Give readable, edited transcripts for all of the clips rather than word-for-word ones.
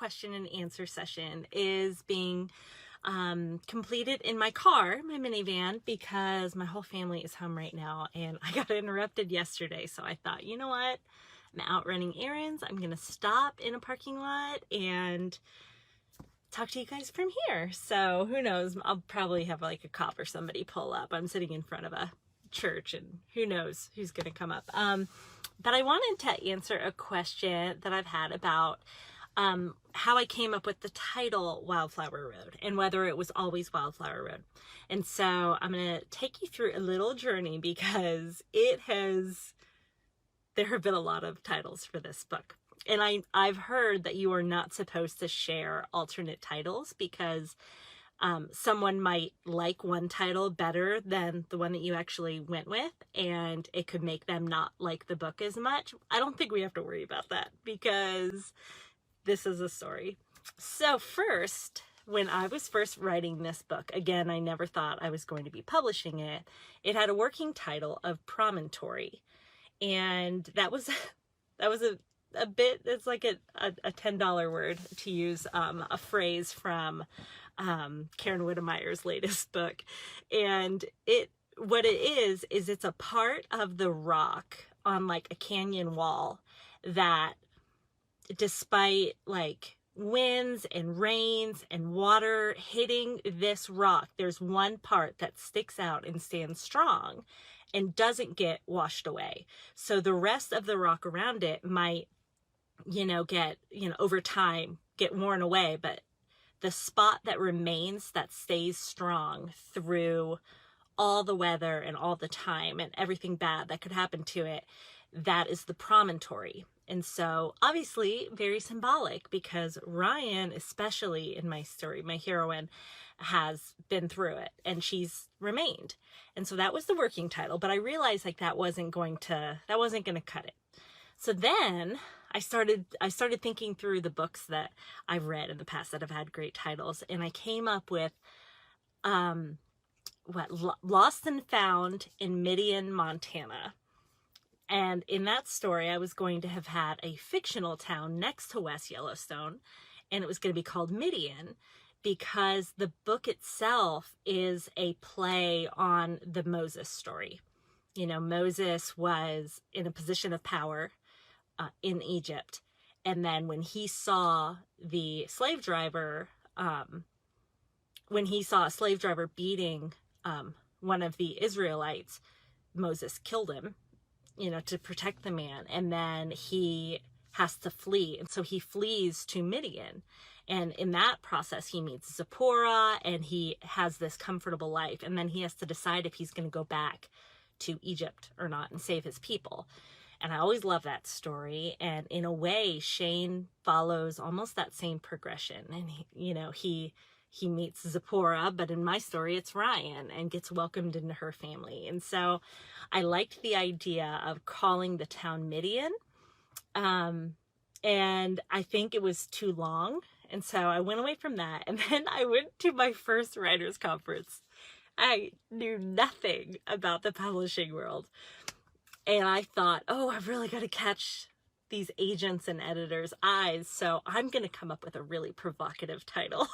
question and answer session is being completed in my car, my minivan, because my whole family is home right now and I got interrupted yesterday. So I thought, you know what? I'm out running errands. I'm going to stop in a parking lot and talk to you guys from here. So who knows? I'll probably have like a cop or somebody pull up. I'm sitting in front of a church and who knows who's going to come up. But I wanted to answer a question that I've had about how I came up with the title Wildflower Road and whether it was always Wildflower Road. And so I'm going to take you through a little journey because there have been a lot of titles for this book. And I've heard that you are not supposed to share alternate titles because someone might like one title better than the one that you actually went with, and it could make them not like the book as much. I don't think we have to worry about that because this is a story. So first, when I was first writing this book, again, I never thought I was going to be publishing it. It had a working title of Promontory. And that was a bit, it's like a $10 word to use a phrase from Karen Wittemeyer's latest book. And what it is it's a part of the rock on like a canyon wall that, despite like winds and rains and water hitting this rock, there's one part that sticks out and stands strong and doesn't get washed away. So the rest of the rock around it might, get, over time get worn away, but the spot that remains, that stays strong through all the weather and all the time and everything bad that could happen to it, that is the promontory. And so obviously very symbolic because Ryan, especially in my story, my heroine, has been through it and she's remained. And so that was the working title, but I realized like that wasn't going to cut it. So then I started thinking through the books that I've read in the past that have had great titles, and I came up with Lost and Found in Midian, Montana. And in that story, I was going to have had a fictional town next to West Yellowstone, and it was going to be called Midian because the book itself is a play on the Moses story. Moses was in a position of power in Egypt. And then when he saw the slave driver, beating one of the Israelites, Moses killed him, to protect the man. And then he has to flee. And so he flees to Midian. And in that process, he meets Zipporah and he has this comfortable life. And then he has to decide if he's going to go back to Egypt or not and save his people. And I always love that story. And in a way, Shane follows almost that same progression. And he meets Zipporah, but in my story, it's Ryan and gets welcomed into her family. And so I liked the idea of calling the town Midian. And I think it was too long. And so I went away from that. And then I went to my first writer's conference. I knew nothing about the publishing world. And I thought, I've really got to catch these agents and editors' eyes. So I'm going to come up with a really provocative title.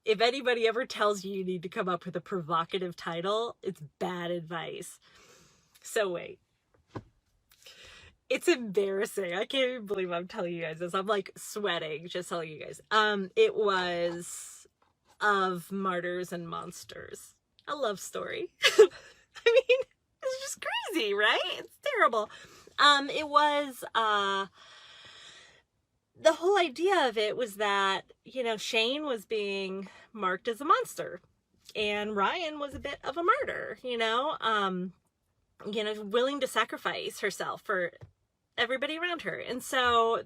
If anybody ever tells you need to come up with a provocative title, it's bad advice. So wait. It's embarrassing. I can't even believe I'm telling you guys this. I'm like sweating just telling you guys. It was Of Martyrs and Monsters. A love story. I mean, it's just crazy, right? It's terrible. It was, the whole idea of it was that, Shane was being marked as a monster and Ryan was a bit of a martyr, willing to sacrifice herself for everybody around her. And so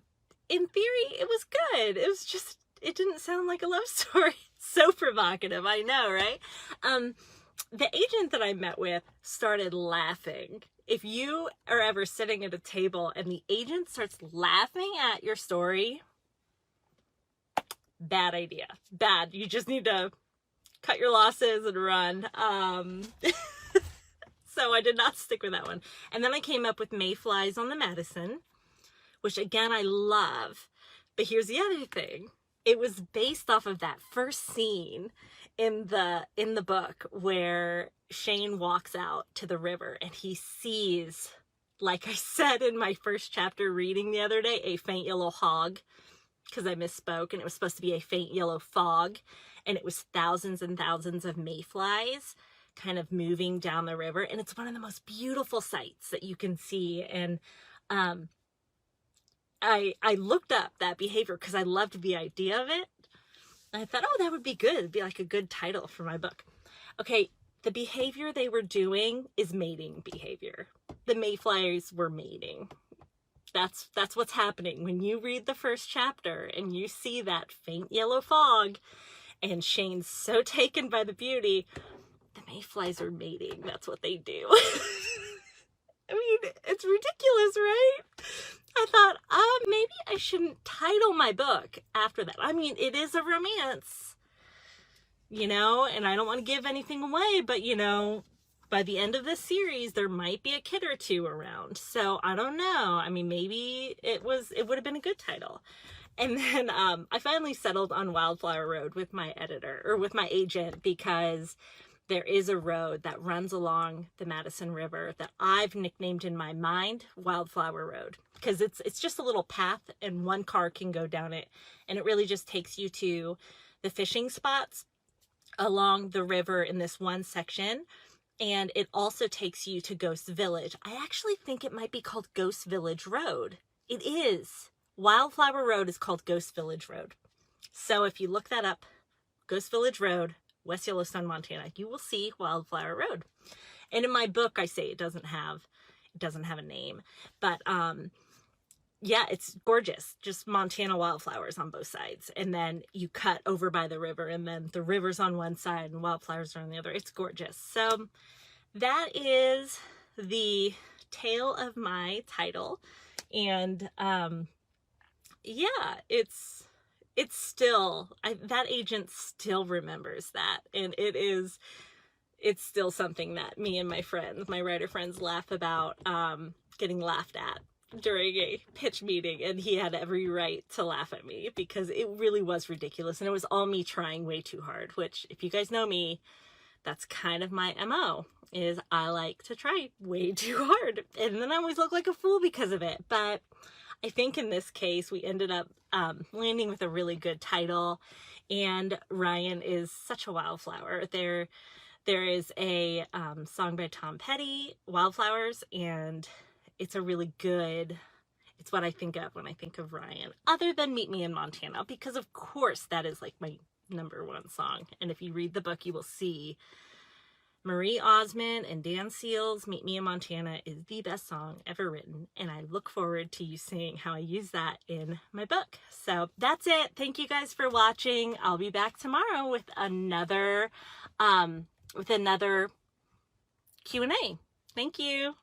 in theory, it was good. It was just, it didn't sound like a love story. So provocative. I know, right? The agent that I met with started laughing. If you are ever sitting at a table and the agent starts laughing at your story, bad idea. Bad. You just need to cut your losses and run. So I did not stick with that one. And then I came up with Mayflies on the Madison, which again, I love But here's the other thing. It was based off of that first scene in the book where Shane walks out to the river and he sees, like I said in my first chapter reading the other day, a faint yellow hog, because I misspoke, and it was supposed to be a faint yellow fog, and it was thousands and thousands of mayflies kind of moving down the river, and it's one of the most beautiful sights that you can see. And I looked up that behavior because I loved the idea of it. I thought, oh, that would be good. It'd be like a good title for my book. Okay, the behavior they were doing is mating behavior. The mayflies were mating. That's what's happening when you read the first chapter and you see that faint yellow fog and Shane's so taken by the beauty. The mayflies are mating. That's what they do. I mean, it's ridiculous, right? I thought, maybe I shouldn't title my book after that. I mean, it is a romance, you know, and I don't want to give anything away, but, you know, by the end of this series, there might be a kid or two around. So I don't know. I mean, maybe it would have been a good title. And then I finally settled on Wildflower Road with my editor, or with my agent, because there is a road that runs along the Madison River that I've nicknamed in my mind Wildflower Road, because it's just a little path and one car can go down it, and it really just takes you to the fishing spots along the river in this one section. And it also takes you to Ghost Village. I actually think it might be called Ghost Village Road. It is. Wildflower Road is called Ghost Village Road. So if you look that up, Ghost Village Road, West Yellowstone, Montana, you will see Wildflower Road. And in my book, I say it doesn't have a name, but yeah, it's gorgeous. Just Montana wildflowers on both sides. And then you cut over by the river, and then the river's on one side and wildflowers are on the other. It's gorgeous. So that is the tale of my title. And yeah, it's still, that agent still remembers that. And it's still something that me and my friends, my writer friends, laugh about getting laughed at during a pitch meeting, and he had every right to laugh at me because it really was ridiculous, and it was all me trying way too hard, which, if you guys know me, that's kind of my MO, is I like to try way too hard, and then I always look like a fool because of it. But I think in this case, we ended up landing with a really good title, and Ryan is such a wildflower. There is a song by Tom Petty, Wildflowers, and it's a really good, it's what I think of when I think of Ryan, other than Meet Me in Montana, because of course that is like my #1 song. And if you read the book, you will see Marie Osmond and Dan Seals' Meet Me in Montana is the best song ever written. And I look forward to you seeing how I use that in my book. So that's it. Thank you guys for watching. I'll be back tomorrow with another Q&A. Thank you.